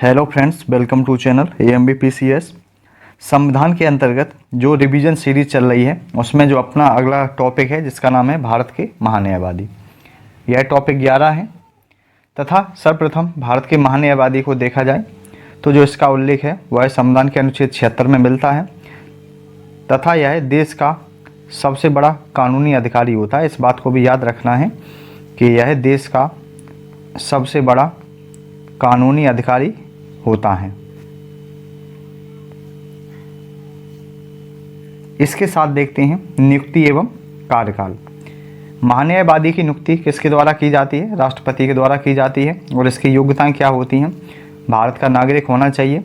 Hello friends, welcome to channel AMBPCS। संविधान के अंतर्गत जो रिवीजन सीरीज चल रही है उसमें जो अपना अगला टॉपिक है जिसका नाम है भारत के महान्यायवादी। यह टॉपिक 11 है तथा सर्वप्रथम भारत के महान्यायवादी को देखा जाए तो जो इसका उल्लेख है वह संविधान के अनुच्छेद 76 में मिलता है तथा यह देश का सबसे बड़ा कानूनी अधिकारी होता है। इस बात को भी याद रखना है कि यह देश का सबसे बड़ा कानूनी अधिकारी होता है। इसके साथ देखते हैं नियुक्ति एवं कार्यकाल। महान्यायवादी की नियुक्ति किसके द्वारा की जाती है? राष्ट्रपति के द्वारा की जाती है। और इसकी योग्यताएं क्या होती हैं? भारत का नागरिक होना चाहिए,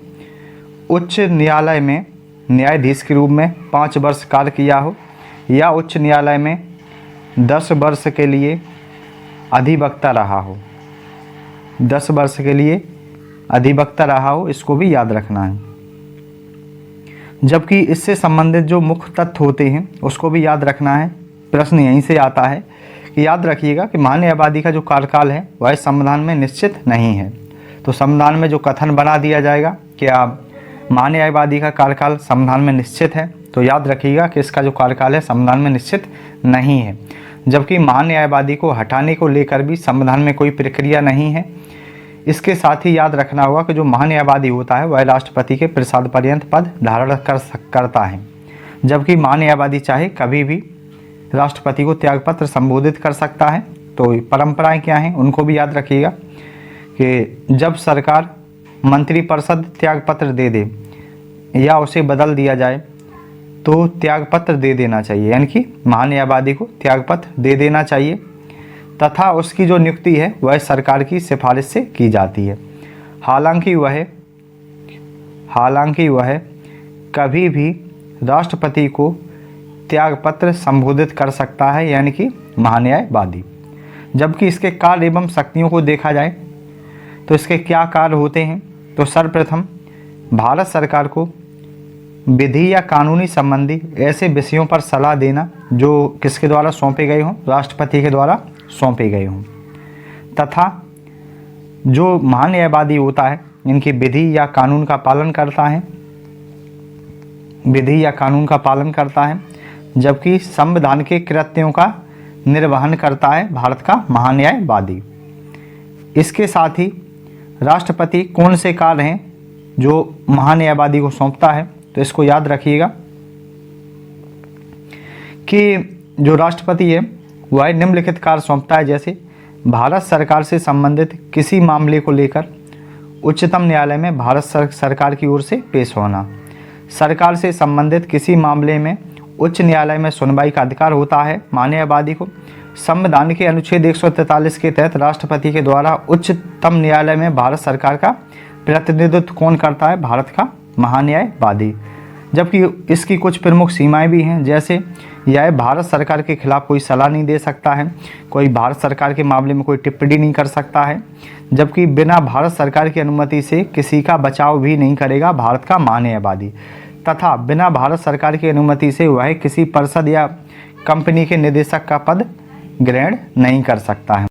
उच्च न्यायालय में न्यायाधीश के रूप में 5 वर्ष कार्य किया हो या उच्च न्यायालय में 10 वर्ष के लिए अधिवक्ता रहा हो, 10 वर्ष के लिए अधिवक्ता रहा हो, इसको भी याद रखना है। जबकि इससे संबंधित जो मुख्य तथ्य होते हैं उसको भी याद रखना है। प्रश्न यहीं से आता है कि याद रखिएगा कि महान्यायवादी का जो कार्यकाल है वह संविधान में निश्चित नहीं है। तो संविधान में जो कथन बना दिया जाएगा कि महान्यायवादी का कार्यकाल संविधान में निश्चित है, तो याद रखिएगा कि इसका जो कार्यकाल है संविधान में निश्चित नहीं है। जबकि महान्यायवादी को हटाने को लेकर भी संविधान में कोई प्रक्रिया नहीं है। इसके साथ ही याद रखना होगा कि जो महान्यायवादी होता है वह राष्ट्रपति के प्रसाद पर्यंत पद धारण करता है, जबकि महान्यायवादी चाहे कभी भी राष्ट्रपति को त्यागपत्र संबोधित कर सकता है। तो परंपराएं क्या हैं उनको भी याद रखिएगा कि जब सरकार मंत्रिपरिषद त्यागपत्र दे दे या उसे बदल दिया जाए तो त्यागपत्र दे देना चाहिए, यानी कि महान्यायवादी को त्यागपत्र दे देना चाहिए तथा उसकी जो नियुक्ति है वह सरकार की सिफारिश से की जाती है। हालांकि वह कभी भी राष्ट्रपति को त्यागपत्र संबोधित कर सकता है, यानी कि महान्यायवादी। जबकि इसके कार्य एवं शक्तियों को देखा जाए तो इसके क्या कार्य होते हैं? तो सर्वप्रथम भारत सरकार को विधि या कानूनी संबंधी ऐसे विषयों पर सलाह देना जो किसके द्वारा सौंपे गए हों, राष्ट्रपति के द्वारा सौंपे गए हों, तथा जो महान्यायवादी होता है इनकी विधि या कानून का पालन करता है, जबकि संविधान के कृत्यों का निर्वहन करता है भारत का महान्यायवादी। इसके साथ ही राष्ट्रपति कौन से कार्य हैं जो महान्यायवादी को सौंपता है? तो इसको याद रखिएगा कि जो राष्ट्रपति है वह निम्नलिखित कार्य सौंपता है, जैसे भारत सरकार से संबंधित किसी मामले को लेकर उच्चतम न्यायालय में भारत सरकार की ओर से पेश होना, सरकार से संबंधित किसी मामले में उच्च न्यायालय में सुनवाई का अधिकार होता है महान्यायवादी को। संविधान के अनुच्छेद 143 के तहत राष्ट्रपति के द्वारा उच्चतम न्यायालय में भारत सरकार का प्रतिनिधित्व कौन करता है? भारत का महान्यायवादी। जबकि इसकी कुछ प्रमुख सीमाएं भी हैं, जैसे यह भारत सरकार के खिलाफ कोई सलाह नहीं दे सकता है, कोई भारत सरकार के मामले में कोई टिप्पणी नहीं कर सकता है, जबकि बिना भारत सरकार की अनुमति से किसी का बचाव भी नहीं करेगा भारत का महान्यायवादी, तथा बिना भारत सरकार की अनुमति से वह किसी परिषद या कंपनी के निदेशक का पद ग्रहण नहीं कर सकता है।